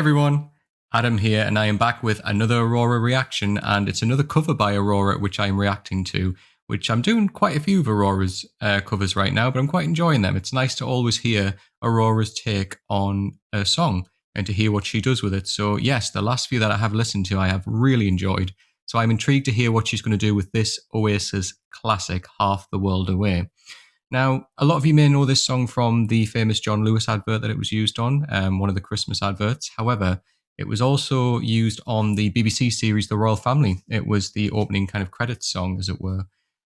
everyone, Adam here, and I am back with another Aurora reaction, and it's another cover by Aurora which I'm reacting to, which I'm doing quite a few of Aurora's covers right now, but I'm quite enjoying them. It's nice to always hear Aurora's take on a song and to hear what she does with it. So yes, the last few that I have listened to I have really enjoyed, so I'm intrigued to hear what she's going to do with this Oasis classic, Half the World Away. Now, a lot of you may know this song from the famous John Lewis advert that it was used on, one of the Christmas adverts. However, it was also used on the BBC series The Royal Family. It was the opening kind of credits song, as it were.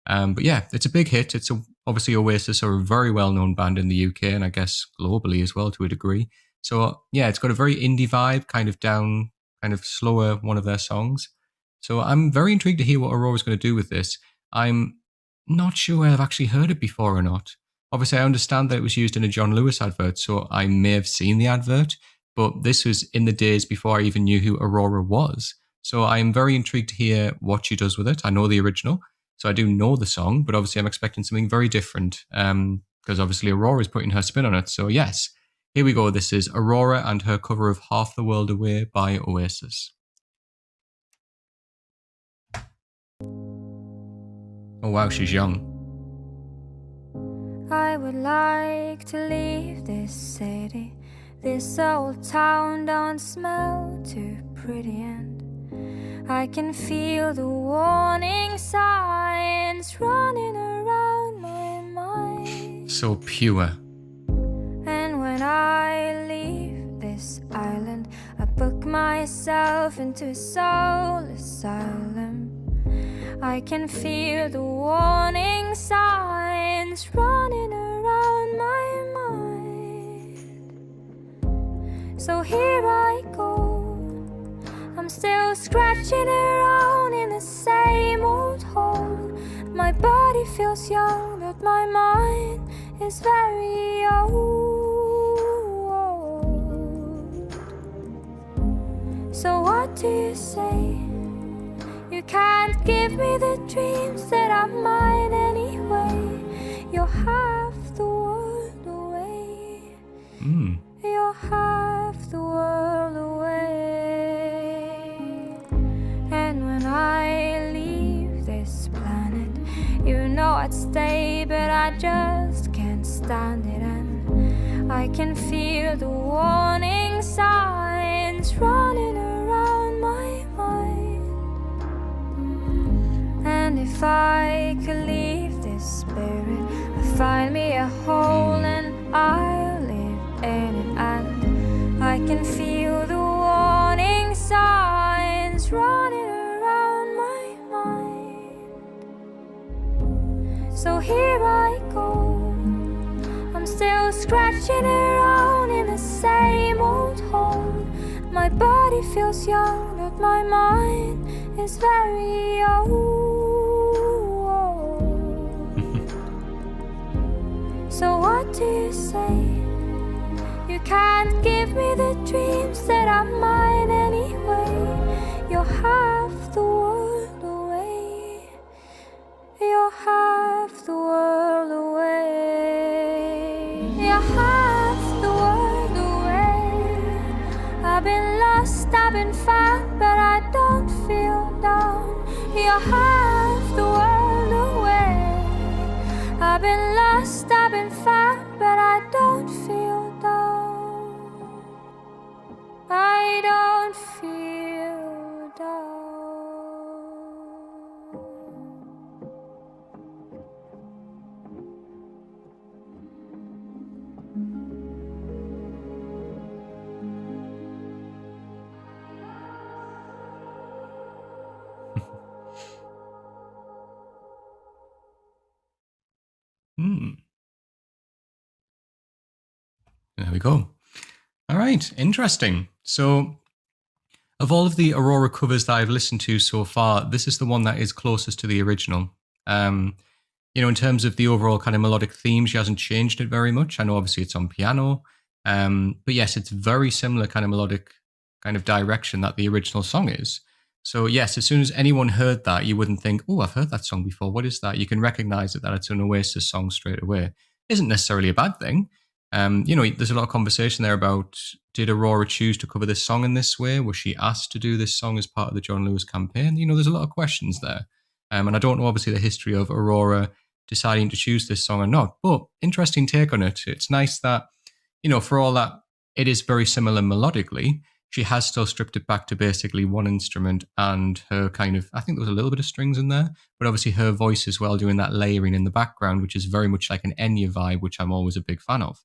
But yeah, it's a big hit. It's obviously Oasis are a very well-known band in the UK, and I guess globally as well to a degree. So yeah, it's got a very indie vibe, kind of down, kind of slower one of their songs. So I'm very intrigued to hear what Aurora's going to do with this. I'm not sure I've actually heard it before or not. Obviously, I understand that it was used in a John Lewis advert, so I may have seen the advert, but this was in the days before I even knew who Aurora was. So I am very intrigued to hear what she does with it. I know the original, so I do know the song, but obviously I'm expecting something very different, because obviously Aurora is putting her spin on it. So yes, here we go. This is Aurora and her cover of Half the World Away by Oasis. Oh wow, she's young. I would like to leave this city. This old town don't smell too pretty, and I can feel the warning signs running around my mind. So pure. And when I leave this island, I book myself into a soul asylum. I can feel the warning signs running around my mind. So here I go, I'm still scratching around in the same old hole. My body feels young, but my mind is very old. So what do you say? You can't give me the dreams that are mine anyway. You're half the world away. You're half the world away. And when I leave this planet, you know I'd stay, but I just can't stand it. And I can feel the warning signs running around my mind. And if I could leave this spirit, I'd find me a hole and I'll live in it. And I can feel the warning signs running around my mind. So here I go, I'm still scratching around in the same old hole. My body feels young, but my mind is very old. So what do you say? You can't give me the dreams that are mine anyway. You're half the world away. You're half the world away. You're half the world away. I've been lost, I've been found, but I don't feel down. You're half the world away. I've been lost, I've been found, but I don't feel down. I don't feel down. There we go. All right, interesting. So, of all of the Aurora covers that I've listened to so far, this is the one that is closest to the original. You know, in terms of the overall kind of melodic theme, she hasn't changed it very much. I know obviously it's on piano, but yes, it's very similar kind of melodic kind of direction that the original song is. So yes, as soon as anyone heard that, you wouldn't think, oh, I've heard that song before. What is that? You can recognize it, that it's an Oasis song straight away. Isn't necessarily a bad thing. There's a lot of conversation there about, did Aurora choose to cover this song in this way? Was she asked to do this song as part of the John Lewis campaign? There's a lot of questions there. And I don't know, obviously, the history of Aurora deciding to choose this song or not, but interesting take on it. It's nice that, for all that it is very similar melodically, she has still stripped it back to basically one instrument and her kind of, I think there was a little bit of strings in there, but obviously her voice as well, doing that layering in the background, which is very much like an Enya vibe, which I'm always a big fan of.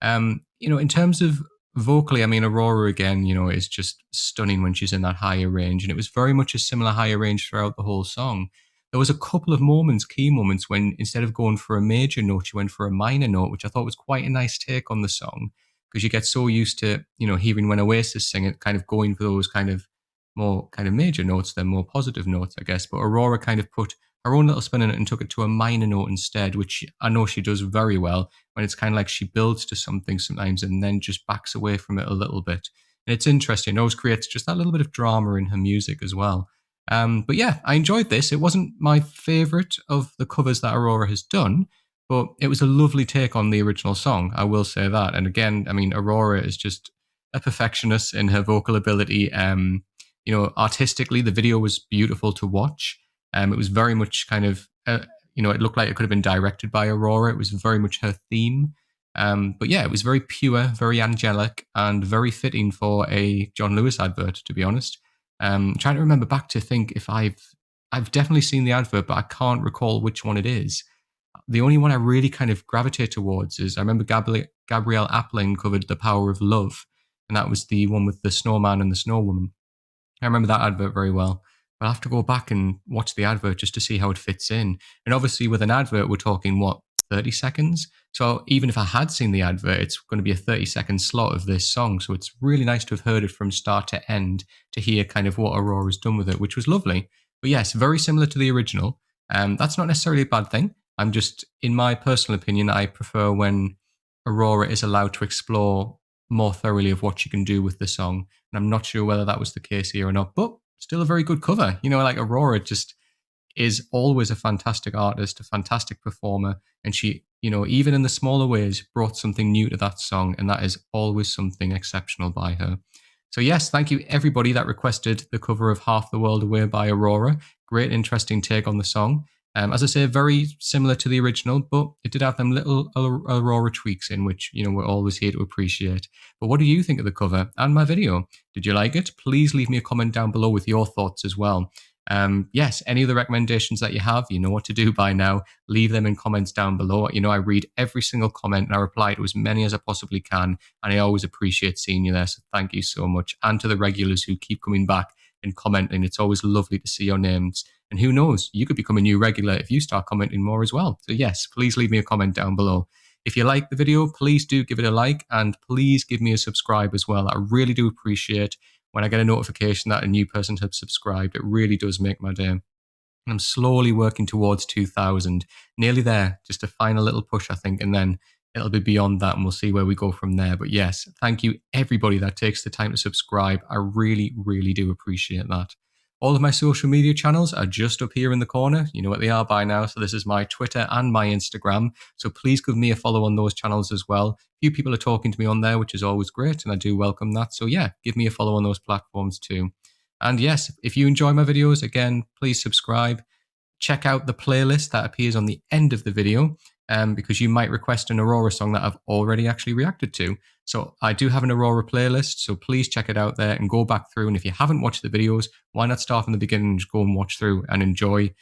In terms of vocally, I mean, Aurora again, is just stunning when she's in that higher range, and it was very much a similar higher range throughout the whole song. There was a couple of moments, key moments, when instead of going for a major note, she went for a minor note, which I thought was quite a nice take on the song, because you get so used to, hearing when Oasis sing it, kind of going for those kind of more kind of major notes than more positive notes, I guess. But Aurora kind of put her own little spin in it and took it to a minor note instead, which I know she does very well, when it's kind of like she builds to something sometimes and then just backs away from it a little bit. And it's interesting. It always creates just that little bit of drama in her music as well. But yeah, I enjoyed this. It wasn't my favorite of the covers that Aurora has done, but it was a lovely take on the original song. I will say that. And again, I mean, Aurora is just a perfectionist in her vocal ability. Artistically, the video was beautiful to watch. It was very much kind of, it looked like it could have been directed by Aurora. It was very much her theme. But yeah, it was very pure, very angelic, and very fitting for a John Lewis advert, to be honest. Trying to remember back to think if I've definitely seen the advert, but I can't recall which one it is. The only one I really kind of gravitate towards is, I remember Gabrielle Aplin covered The Power of Love, and that was the one with the snowman and the snow woman. I remember that advert very well. But I'll have to go back and watch the advert just to see how it fits in. And obviously with an advert, we're talking, 30 seconds? So even if I had seen the advert, it's going to be a 30-second slot of this song. So it's really nice to have heard it from start to end, to hear kind of what Aurora's done with it, which was lovely. But yes, very similar to the original. That's not necessarily a bad thing. I'm just, in my personal opinion, I prefer when Aurora is allowed to explore more thoroughly of what she can do with the song. And I'm not sure whether that was the case here or not, but still a very good cover. Like Aurora just is always a fantastic artist, a fantastic performer. And she, even in the smaller ways, brought something new to that song. And that is always something exceptional by her. So yes, thank you everybody that requested the cover of Half the World Away by Aurora. Great, interesting take on the song. As I say, very similar to the original, but it did have them little Aurora tweaks in, which, we're always here to appreciate. But what do you think of the cover and my video? Did you like it? Please leave me a comment down below with your thoughts as well. Yes, any other recommendations that you have, you know what to do by now. Leave them in comments down below. I read every single comment and I reply to as many as I possibly can. And I always appreciate seeing you there. So thank you so much. And to the regulars who keep coming back and commenting, it's always lovely to see your names. And who knows, you could become a new regular if you start commenting more as well. So yes, please leave me a comment down below. If you like the video, please do give it a like, and please give me a subscribe as well. I really do appreciate when I get a notification that a new person has subscribed. It really does make my day. And I'm slowly working towards 2,000. Nearly there, just a final little push, I think, and then it'll be beyond that, and we'll see where we go from there. But yes, thank you everybody that takes the time to subscribe. I really, really do appreciate that. All of my social media channels are just up here in the corner. You know what they are by now. So this is my Twitter and my Instagram. So please give me a follow on those channels as well. A few people are talking to me on there, which is always great, and I do welcome that. So yeah, give me a follow on those platforms too. And yes, if you enjoy my videos, again, please subscribe. Check out the playlist that appears on the end of the video, because you might request an Aurora song that I've already actually reacted to. So I do have an Aurora playlist, so please check it out there and go back through. And if you haven't watched the videos, why not start from the beginning and just go and watch through and enjoy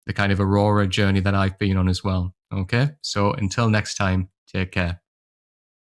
the kind of Aurora journey that I've been on as well. Okay, so until next time, take care.